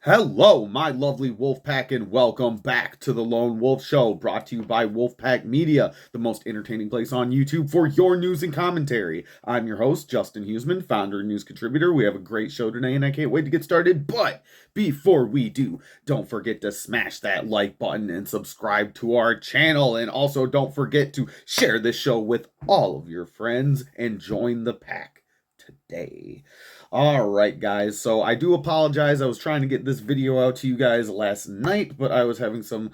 Hello, my lovely wolf pack, and welcome back to the Lone Wolf Show, brought to you by Wolfpack Media, the most entertaining place on YouTube for your news and commentary. I'm your host, Justin Huseman, founder and news contributor. We have a great show today, and I can't wait to get started. But before we do, don't forget to smash that like button and subscribe to our channel. And also, don't forget to share this show with all of your friends and join the pack today. All right, guys. So I do apologize. I was trying to get this video out to you guys last night, but I was having some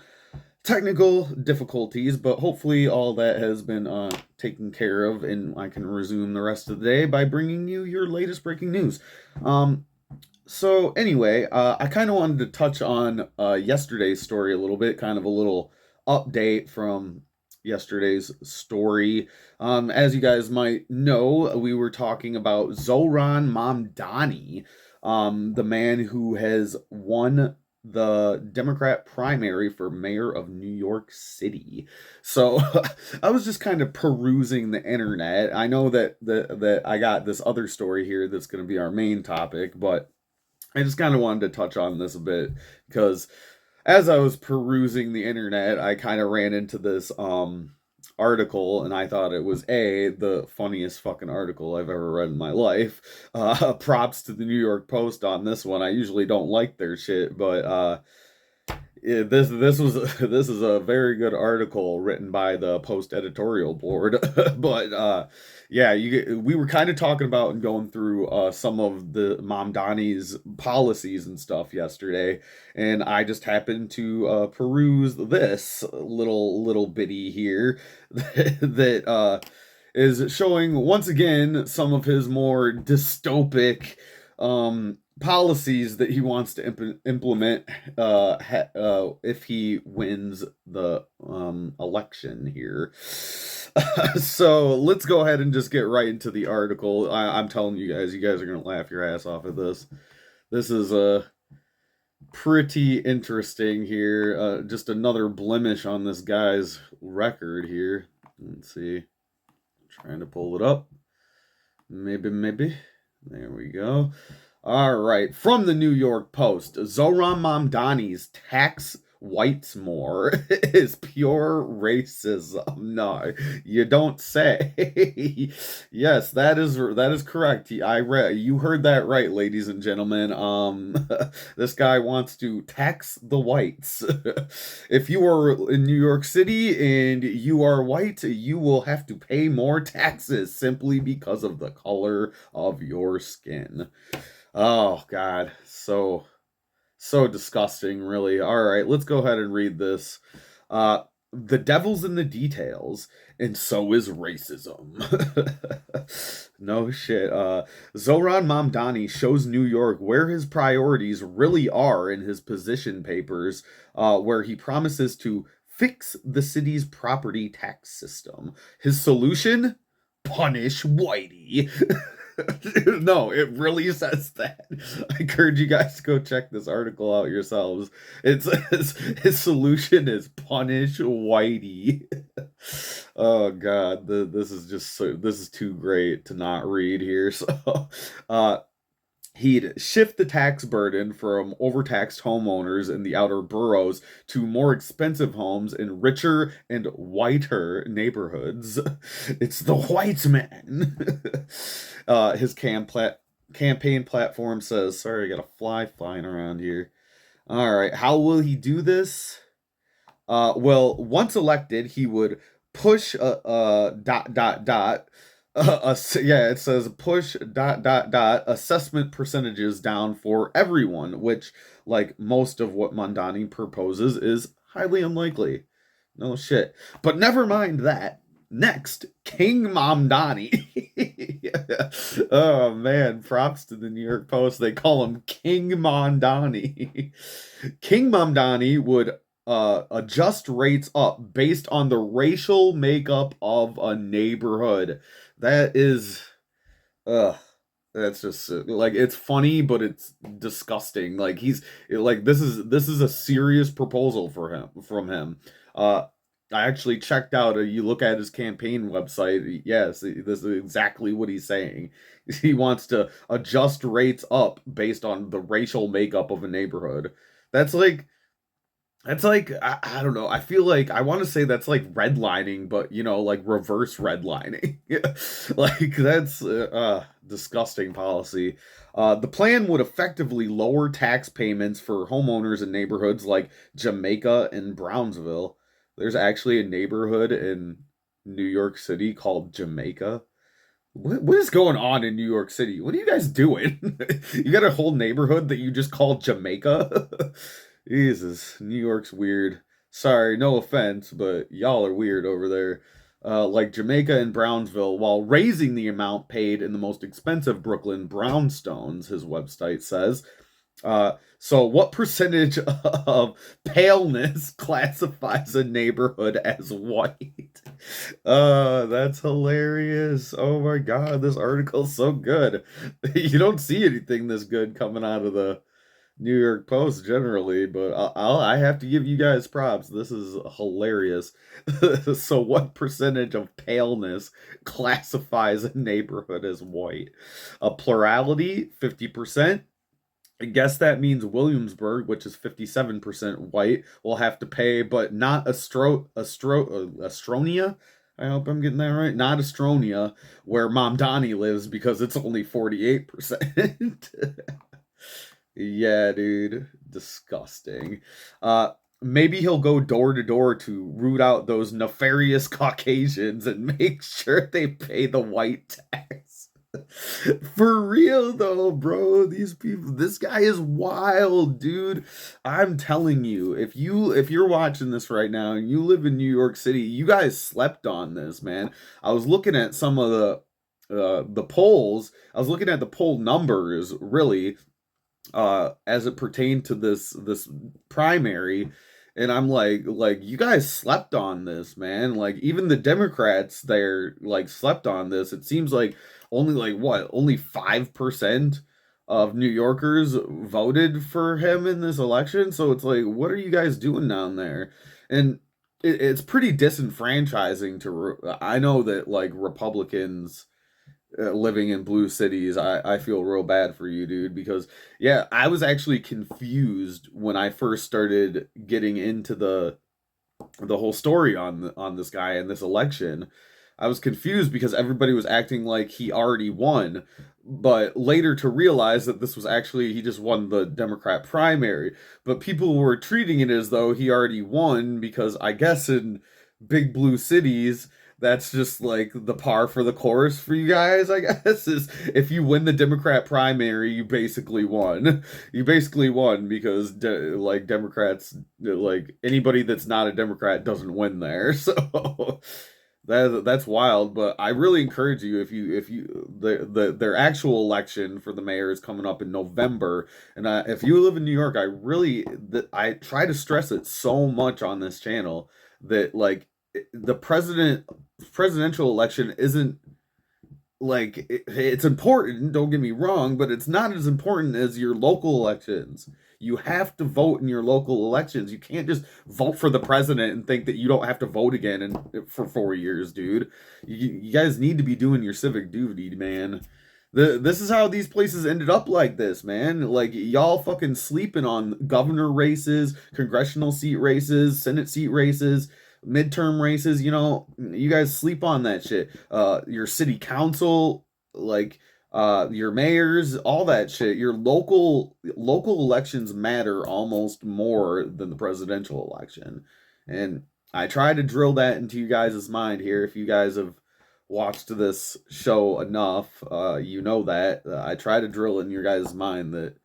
technical difficulties. But hopefully all that has been taken care of, and I can resume the rest of the day by bringing you your latest breaking news. So anyway, I kind of wanted to touch on yesterday's story a little bit, kind of a little update from yesterday's story. As you guys might know, we were talking about Zoran Mamdani, the man who has won the Democrat primary for mayor of New York City. So I was just kind of perusing the internet. I know that I got this other story here that's going to be our main topic, but I just kind of wanted to touch on this a bit because as I was perusing the internet, I kind of ran into this article, and I thought it was the funniest fucking article I've ever read in my life. Props to the New York Post on this one. I usually don't like their shit, but this is a very good article written by the Post editorial board. But yeah, we were kind of talking about and going through some of the Mamdani's policies and stuff yesterday, and I just happened to peruse this little bitty here that is showing once again some of his more dystopic policies that he wants to implement if he wins the election here. So let's go ahead and just get right into the article. I'm telling you guys are gonna laugh your ass off at this. This is pretty interesting here. Just another blemish on this guy's record here. Let's see. I'm trying to pull it up. Maybe. There we go. All right. From the New York Post, Zoran Mamdani's tax whites more is pure racism. No, you don't say. Yes, that is correct. You heard that right, ladies and gentlemen. This guy wants to tax the whites. If you are in New York City and you are white, you will have to pay more taxes simply because of the color of your skin. Oh God, so disgusting, really. All right, let's go ahead and read this. The devil's in the details, and so is racism. No shit. Zoran Mamdani shows New York where his priorities really are in his position papers, where he promises to fix the city's property tax system. His solution? Punish Whitey. No, it really says that. I encourage you guys to go check this article out yourselves. It says his solution is punish Whitey. Oh God, this is too great to not read here. So, he'd shift the tax burden from overtaxed homeowners in the outer boroughs to more expensive homes in richer and whiter neighborhoods. It's the white man. His campaign platform says, sorry, I got a fly flying around here. All right, how will he do this? Well, once elected, he would push yeah, it says push assessment percentages down for everyone, which, like most of what Mamdani proposes, is highly unlikely. No shit. But never mind that. Next, King Mamdani. Oh man, props to the New York Post. They call him King Mamdani. King Mamdani would adjust rates up based on the racial makeup of a neighborhood. That is, ugh. That's just like it's funny, but it's disgusting. Like this is a serious proposal from him. I actually checked out. You look at his campaign website. Yes, this is exactly what he's saying. He wants to adjust rates up based on the racial makeup of a neighborhood. That's like I don't know. I feel like I want to say that's like redlining, but like reverse redlining. Like that's disgusting policy. The plan would effectively lower tax payments for homeowners in neighborhoods like Jamaica and Brownsville. There's actually a neighborhood in New York City called Jamaica. What is going on in New York City? What are you guys doing? You got a whole neighborhood that you just call Jamaica? Jesus, New York's weird. Sorry, no offense, but y'all are weird over there. Like Jamaica and Brownsville, while raising the amount paid in the most expensive Brooklyn brownstones, his website says. So what percentage of paleness classifies a neighborhood as white? That's hilarious. Oh my God, this article's so good. You don't see anything this good coming out of the New York Post generally, but I have to give you guys props. This is hilarious. So, what percentage of paleness classifies a neighborhood as white? A plurality, 50%. I guess that means Williamsburg, which is 57% white, will have to pay, but not Astronia. I hope I'm getting that right. Not Astronia, where Mom Donnie lives, because it's only 48%. Yeah, dude. Disgusting. Maybe he'll go door to door to root out those nefarious Caucasians and make sure they pay the white tax. For real though, bro. These people, this guy is wild, dude. I'm telling you, if you're watching this right now and you live in New York City, you guys slept on this, man. I was looking at some of the polls. I was looking at the poll numbers, really, as it pertained to this primary, and I'm like you guys slept on this, man. Like even the Democrats there like slept on this. It seems like only 5% of New Yorkers voted for him in this election. So it's like, what are you guys doing down there? And it's pretty disenfranchising I know that like Republicans living in blue cities, I feel real bad for you, dude, because yeah, I was actually confused when I first started getting into the whole story on this guy and this election. I was confused because everybody was acting like he already won, but later to realize that this was actually he just won the Democrat primary. But people were treating it as though he already won because I guess in big blue cities that's just like the par for the course for you guys, I guess, is if you win the Democrat primary, you basically won. You basically won because like Democrats, like anybody that's not a Democrat doesn't win there. So that's wild, but I really encourage you if you their actual election for the mayor is coming up in November, and if you live in New York, I try to stress it so much on this channel that like the presidential election isn't like it's important, don't get me wrong, but it's not as important as your local elections. You have to vote in your local elections. You can't just vote for the president and think that you don't have to vote again for 4 years, dude. You guys need to be doing your civic duty, man. This is how these places ended up like this, man. Like y'all fucking sleeping on governor races, congressional seat races, senate seat races, midterm races. You guys sleep on that shit. Your city council, like your mayors, all that shit. Your local elections matter almost more than the presidential election. And I try to drill that into you guys' mind here. If you guys have watched this show enough, you know that I try to drill in your guys' mind that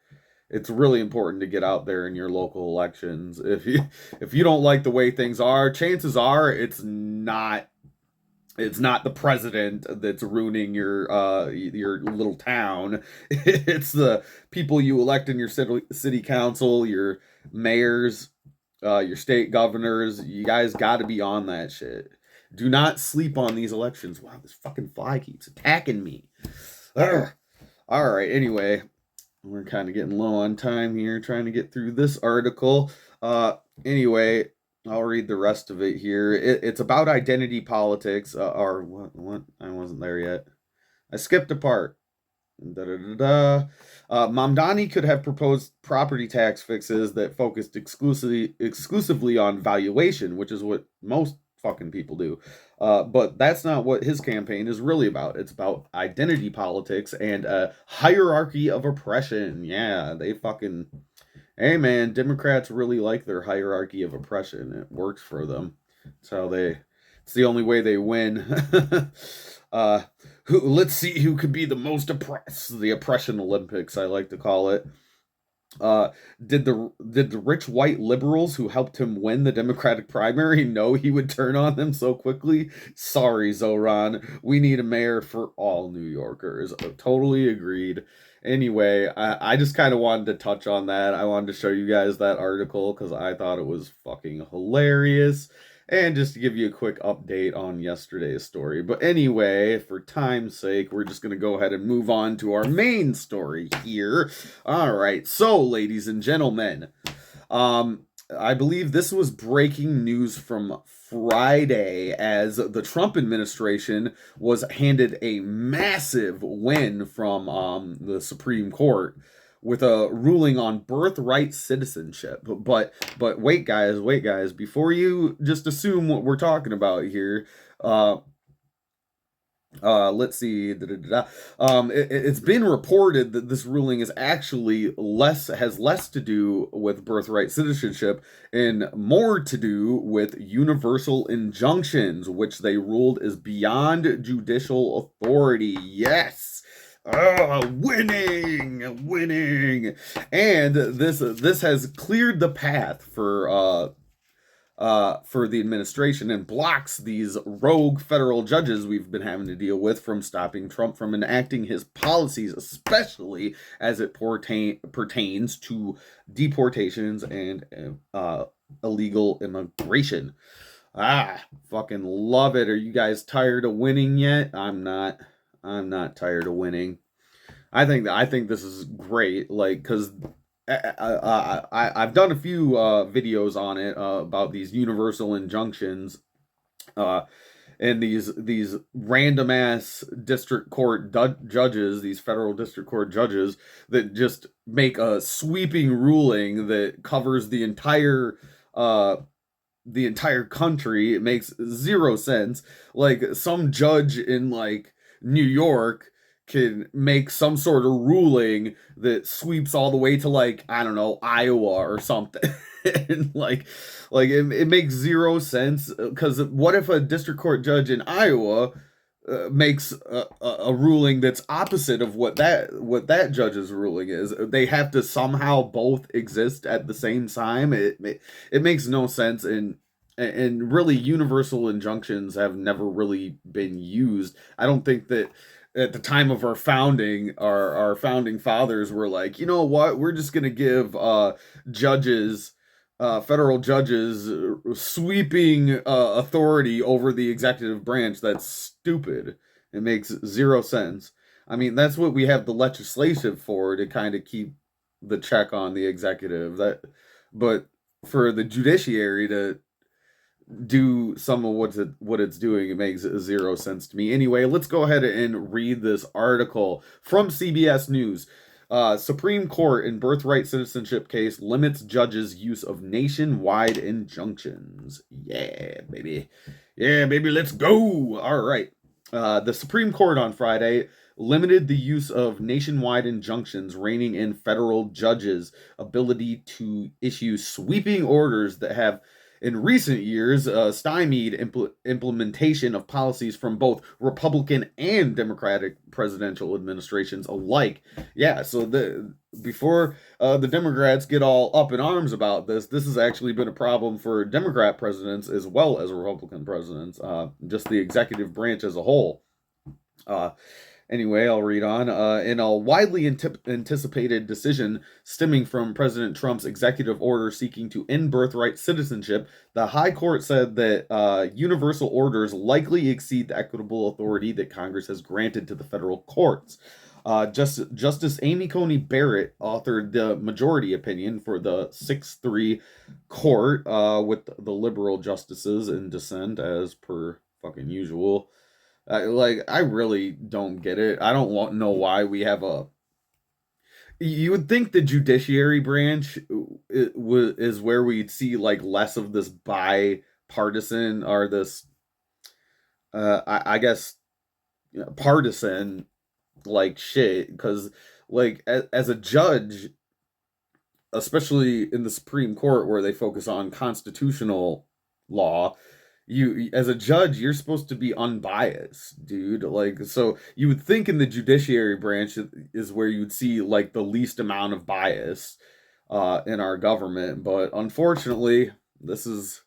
it's really important to get out there in your local elections. If you don't like the way things are, chances are it's not the president that's ruining your little town. It's the people you elect in your city council, your mayors, your state governors. You guys got to be on that shit. Do not sleep on these elections. Wow, this fucking fly keeps attacking me. Ugh. All right. Anyway, we're kind of getting low on time here, trying to get through this article. Anyway, I'll read the rest of it here. It's about identity politics, or what? What? I wasn't there yet. I skipped a part. Da, da, da, da. Mamdani could have proposed property tax fixes that focused exclusively on valuation, which is what most fucking people do. But that's not what his campaign is really about. It's about identity politics and a hierarchy of oppression. Yeah, they fucking. Hey man, Democrats really like their hierarchy of oppression. It works for them. It's how they. It's the only way they win. uh, let's see who could be the most oppressed. The oppression Olympics, I like to call it. Uh, did the rich white liberals who helped him win the Democratic primary know he would turn on them so quickly? Sorry, Zoran. We need a mayor for all New Yorkers. Totally agreed. Anyway, I just kind of wanted to touch on that. I wanted to show you guys that article because I thought it was fucking hilarious. And just to give you a quick update on yesterday's story. But anyway, for time's sake, we're just going to go ahead and move on to our main story here. All right. So, ladies and gentlemen, I believe this was breaking news from Friday as the Trump administration was handed a massive win from the Supreme Court with a ruling on birthright citizenship. But wait guys, before you just assume what we're talking about here, let's see. It's been reported that this ruling is actually has less to do with birthright citizenship and more to do with universal injunctions, which they ruled is beyond judicial authority. Yes. Winning, and this has cleared the path for the administration and blocks these rogue federal judges we've been having to deal with from stopping Trump from enacting his policies, especially as it pertains to deportations and illegal immigration. Fucking love it. Are you guys tired of winning yet? I'm not. I'm not tired of winning. I think this is great. Like, cause I've done a few videos on it about these universal injunctions, uh, and these random ass district court judges, these federal district court judges that just make a sweeping ruling that covers the entire country. It makes zero sense. Like some judge in like New York can make some sort of ruling that sweeps all the way to like I don't know Iowa or something. And like it makes zero sense because what if a district court judge in Iowa makes a ruling that's opposite of what that judge's ruling is? They have to somehow both exist at the same time. It makes no sense, and really universal injunctions have never really been used. I don't think that at the time of our founding, our founding fathers were like, you know what, we're just gonna give judges, federal judges, sweeping authority over the executive branch. That's stupid. It makes zero sense. I mean, that's what we have the legislative for, to kind of keep the check on the executive. But for the judiciary to do some of what it's doing, it makes zero sense to me. Anyway, let's go ahead and read this article from CBS News. Supreme Court in birthright citizenship case limits judges' use of nationwide injunctions. Yeah, baby. Yeah, baby, let's go. All right. The Supreme Court on Friday limited the use of nationwide injunctions, reining in federal judges' ability to issue sweeping orders that have in recent years stymied implementation of policies from both Republican and Democratic presidential administrations alike. Yeah, so before the Democrats get all up in arms about this has actually been a problem for Democrat presidents as well as Republican presidents, just the executive branch as a whole. Anyway, I'll read on. In a widely anticipated decision stemming from President Trump's executive order seeking to end birthright citizenship, the High Court said that universal orders likely exceed the equitable authority that Congress has granted to the federal courts. Justice Amy Coney Barrett authored the majority opinion for the 6-3 court, with the liberal justices in dissent, as per fucking usual. I really don't get it. I don't know why we have a. You would think the judiciary branch is where we'd see like less of this bipartisan, or this, I guess, partisan like shit, because like as a judge, especially in the Supreme Court where they focus on constitutional law, you as a judge, you're supposed to be unbiased, dude. Like, so you would think in the judiciary branch is where you would see like the least amount of bias in our government, but unfortunately, this is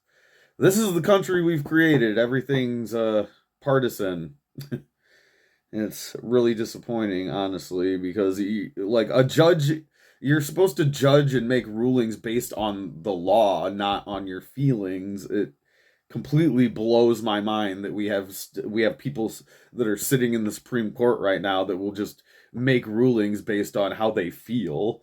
the country we've created. Everything's partisan. It's really disappointing, honestly, because like a judge, you're supposed to judge and make rulings based on the law, not on your feelings. It completely blows my mind that we have people that are sitting in the Supreme Court right now that will just make rulings based on how they feel.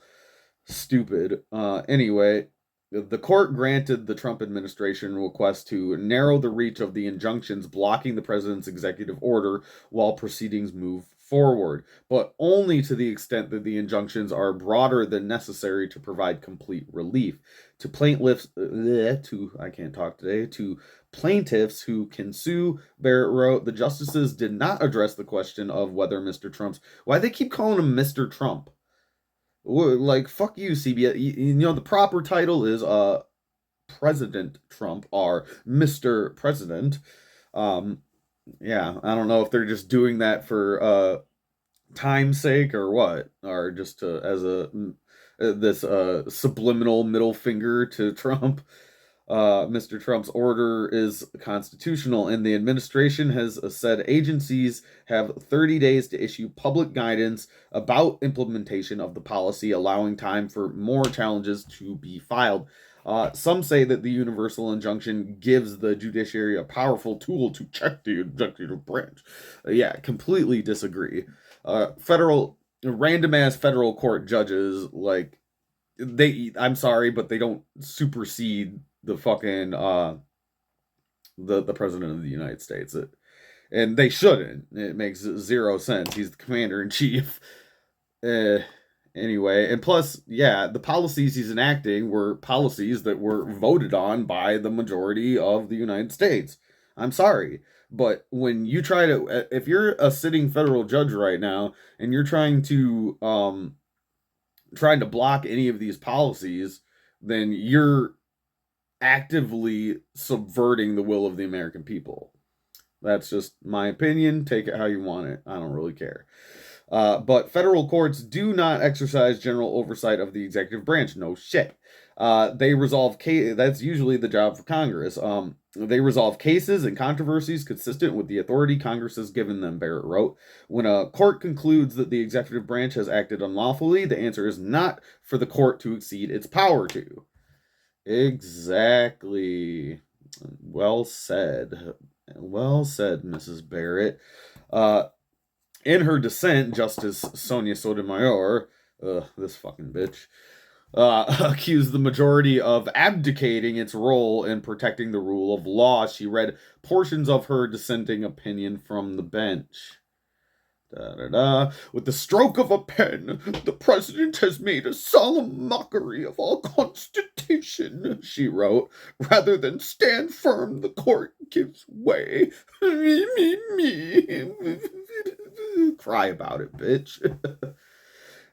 Stupid. Anyway, the court granted the Trump administration request to narrow the reach of the injunctions blocking the president's executive order while proceedings move forward, but only to the extent that the injunctions are broader than necessary to provide complete relief. To plaintiffs, I can't talk today, to plaintiffs who can sue, Barrett wrote, the justices did not address the question of whether Mr. Trump's, why they keep calling him Mr. Trump? Like, fuck you, CBS. The proper title is President Trump, or Mr. President. Yeah, I don't know if they're just doing that for time's sake or what, or just as a this subliminal middle finger to Trump. Mr. Trump's order is constitutional, and the administration has said agencies have 30 days to issue public guidance about implementation of the policy, allowing time for more challenges to be filed. Some say that the universal injunction gives the judiciary a powerful tool to check the executive branch. Yeah, completely disagree. Random ass federal court judges, like, I'm sorry, but they don't supersede the fucking the president of the United States. And they shouldn't. It makes zero sense. He's the commander in chief. Anyway, and plus, yeah, the policies he's enacting were policies that were voted on by the majority of the United States. I'm sorry, but when you try to, if you're a sitting federal judge right now and you're trying to block any of these policies, then you're actively subverting the will of the American people. That's just my opinion. Take it how you want it. I don't really care. But federal courts do not exercise general oversight of the executive branch. No shit. They resolve that's usually the job for Congress. They resolve cases and controversies consistent with the authority Congress has given them, Barrett wrote. When a court concludes that the executive branch has acted unlawfully, the answer is not for the court to exceed its power to. Exactly. Well said. Well said, Mrs. Barrett. In her dissent, Justice Sonia Sotomayor, this fucking bitch, accused the majority of abdicating its role in protecting the rule of law. She read portions of her dissenting opinion from the bench. With the stroke of a pen, the president has made a solemn mockery of all constitution, she wrote. Rather than stand firm, the court gives way. Me. Cry about it, bitch.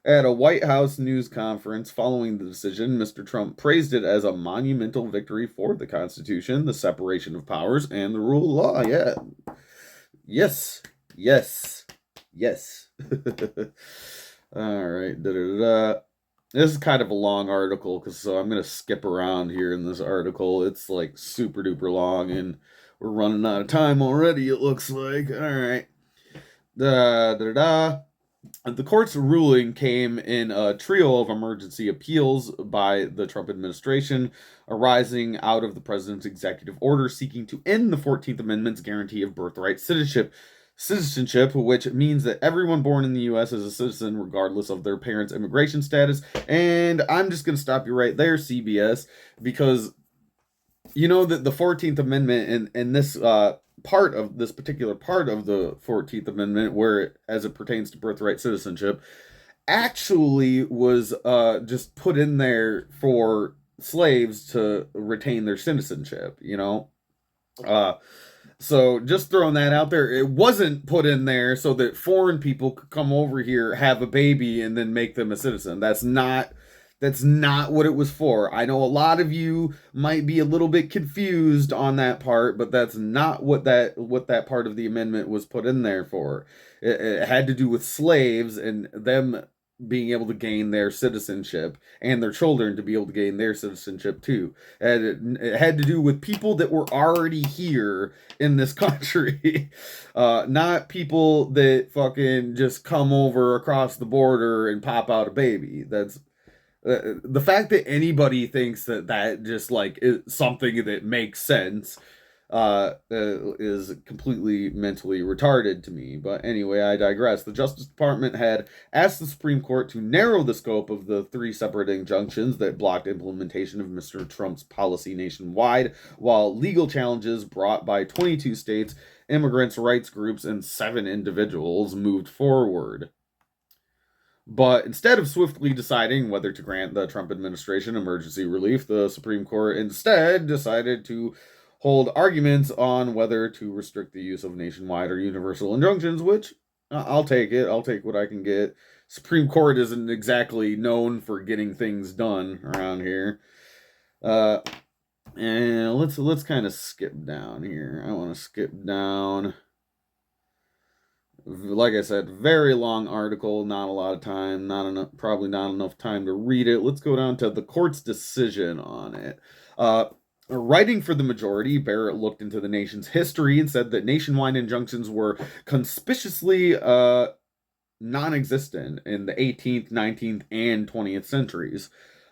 At a White House news conference following the decision, Mr. Trump praised it as a monumental victory for the Constitution, the separation of powers, and the rule of law. Yeah. Yes. All right. This is kind of a long article, so I'm going to skip around here in this article. It's like super duper long, and we're running out of time already, it looks like. All right. The court's ruling came in a trio of emergency appeals by the Trump administration, arising out of the president's executive order seeking to end the 14th Amendment's guarantee of birthright citizenship. citizenship, which means that everyone born in the U.S. is a citizen regardless of their parents' immigration status. And I'm just going to stop you right there, CBS, because you know that the 14th Amendment and this part of this particular part of the 14th Amendment, as it pertains to birthright citizenship, actually was just put in there for slaves to retain their citizenship, you know? Uh, so just throwing that out there, it wasn't put in there so that foreign people could come over here, have a baby, and then make them a citizen. That's not what it was for. I know a lot of you might be a little bit confused on that part, but that's not what that part of the amendment was put in there for. It had to do with slaves and them being able to gain their citizenship and their children to be able to gain their citizenship too. And it had to do with people that were already here in this country, not people that fucking just come over across the border and pop out a baby. That's the fact that anybody thinks that just like is something that makes sense is completely mentally retarded to me. But anyway, I digress. The Justice Department had asked the Supreme Court to narrow the scope of the 3 separate injunctions that blocked implementation of Mr. Trump's policy nationwide, while legal challenges brought by 22 states, immigrants' rights groups, and 7 individuals moved forward. But instead of swiftly deciding whether to grant the Trump administration emergency relief, the Supreme Court instead decided to hold arguments on whether to restrict the use of nationwide or universal injunctions, which I'll take it. I'll take what I can get. Supreme Court isn't exactly known for getting things done around here. And let's kind of skip down here. I want to skip down. Like I said, very long article, not a lot of time, probably not enough time to read it. Let's go down to the court's decision on it. Writing for the majority, Barrett looked into the nation's history and said that nationwide injunctions were conspicuously non-existent in the 18th, 19th, and 20th centuries.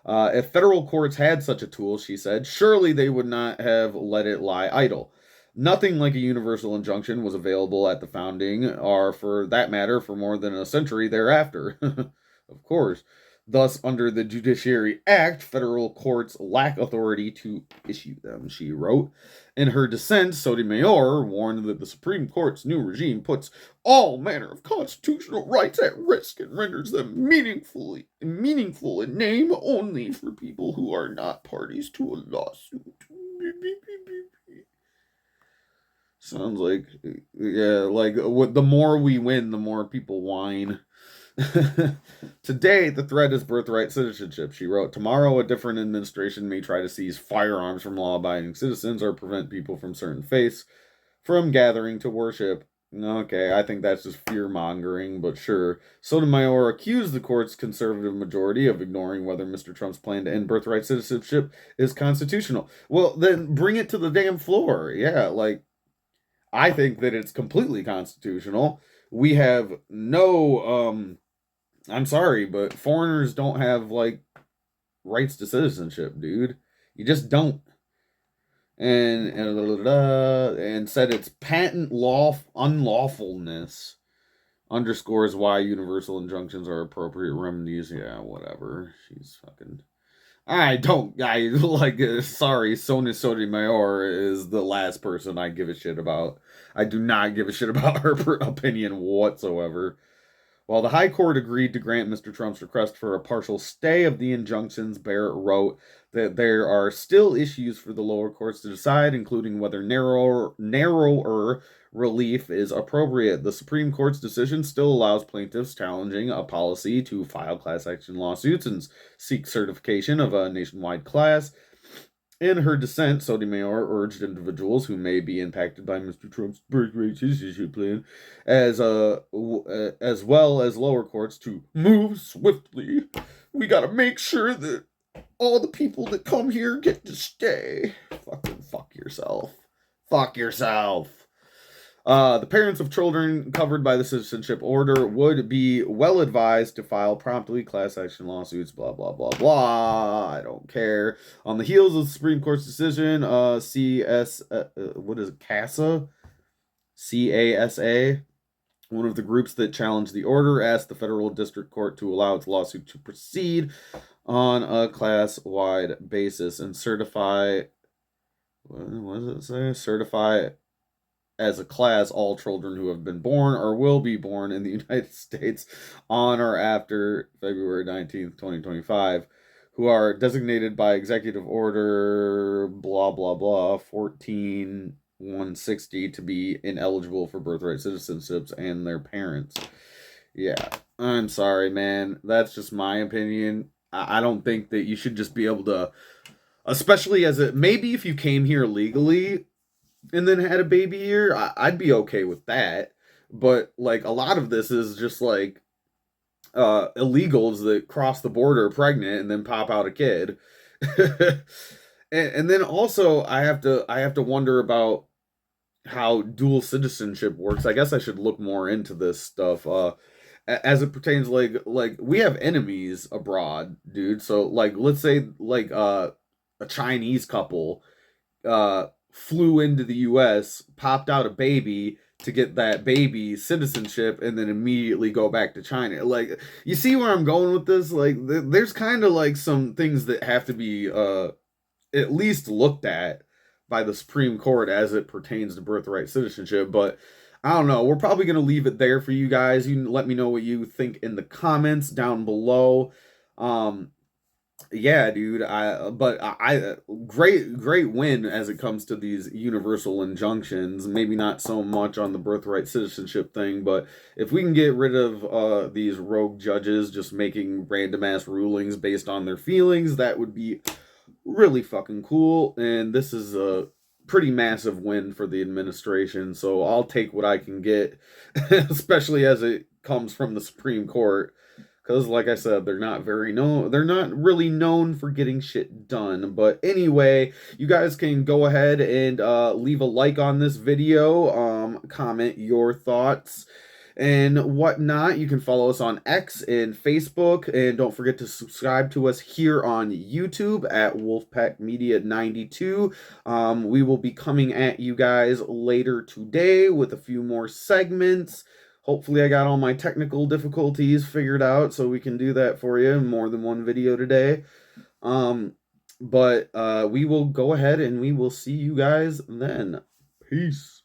If federal courts had such a tool, she said, surely they would not have let it lie idle. Nothing like a universal injunction was available at the founding, or for that matter, for more than a century thereafter. Of course. Thus, under the Judiciary Act, federal courts lack authority to issue them, she wrote. In her dissent, Sotomayor warned that the Supreme Court's new regime puts all manner of constitutional rights at risk and renders them meaningful in name only for people who are not parties to a lawsuit. Sounds like, yeah, like the more we win, the more people whine. Today, the threat is birthright citizenship, she wrote. Tomorrow, a different administration may try to seize firearms from law-abiding citizens or prevent people from certain faiths from gathering to worship. Okay, I think that's just fear-mongering, but sure. Sotomayor accused the court's conservative majority of ignoring whether Mr. Trump's plan to end birthright citizenship is constitutional. Well, then bring it to the damn floor. Yeah, like, I think that it's completely constitutional. We have no, I'm sorry, but foreigners don't have, like, rights to citizenship, dude. You just don't. And said its patent unlawfulness underscores why universal injunctions are appropriate remedies. Yeah, whatever. She's fucking... sorry, Sonia Sotomayor is the last person I give a shit about. I do not give a shit about her opinion whatsoever. While the High Court agreed to grant Mr. Trump's request for a partial stay of the injunctions, Barrett wrote that there are still issues for the lower courts to decide, including whether narrower relief is appropriate. The Supreme Court's decision still allows plaintiffs challenging a policy to file class action lawsuits and seek certification of a nationwide class. In her dissent, Sotomayor urged individuals who may be impacted by Mr. Trump's birthright citizenship plan, as well as lower courts, to move swiftly. We gotta make sure that all the people that come here get to stay. Fucking fuck yourself. Fuck yourself. The parents of children covered by the citizenship order would be well advised to file promptly class action lawsuits, blah, blah, blah, blah. I don't care. On the heels of the Supreme Court's decision, what is it, CASA? CASA One of the groups that challenged the order asked the federal district court to allow its lawsuit to proceed on a class-wide basis and certify, what does it say? Certify as a class all children who have been born or will be born in the United States on or after February 19th, 2025, who are designated by executive order blah blah blah 14160 to be ineligible for birthright citizenships and their parents. Yeah, I'm sorry, man. That's just my opinion. I don't think that you should just be able to, especially as it maybe if you came here legally and then had a baby here, I'd be okay with that. But like a lot of this is just like illegals that cross the border pregnant and then pop out a kid. And then also I have to wonder about how dual citizenship works. I guess I should look more into this stuff. As it pertains like we have enemies abroad, dude. So like let's say like a Chinese couple flew into the US, popped out a baby to get that baby citizenship, and then immediately go back to China. Like, you see where I'm going with this? Like, there's kind of like some things that have to be at least looked at by the Supreme Court as it pertains to birthright citizenship. But I don't know. We're probably going to leave it there for you guys. You can let me know what you think in the comments down below. Yeah, dude. Great win as it comes to these universal injunctions. Maybe not so much on the birthright citizenship thing, but if we can get rid of these rogue judges just making random ass rulings based on their feelings, that would be really fucking cool. And this is a pretty massive win for the administration. So I'll take what I can get, especially as it comes from the Supreme Court. Because, like I said, they're not really known for getting shit done. But anyway, you guys can go ahead and leave a like on this video, comment your thoughts and whatnot. You can follow us on X and Facebook, and don't forget to subscribe to us here on YouTube at Wolfpack Media 92. We will be coming at you guys later today with a few more segments. Hopefully I got all my technical difficulties figured out so we can do that for you in more than one video today. But we will go ahead and we will see you guys then. Peace.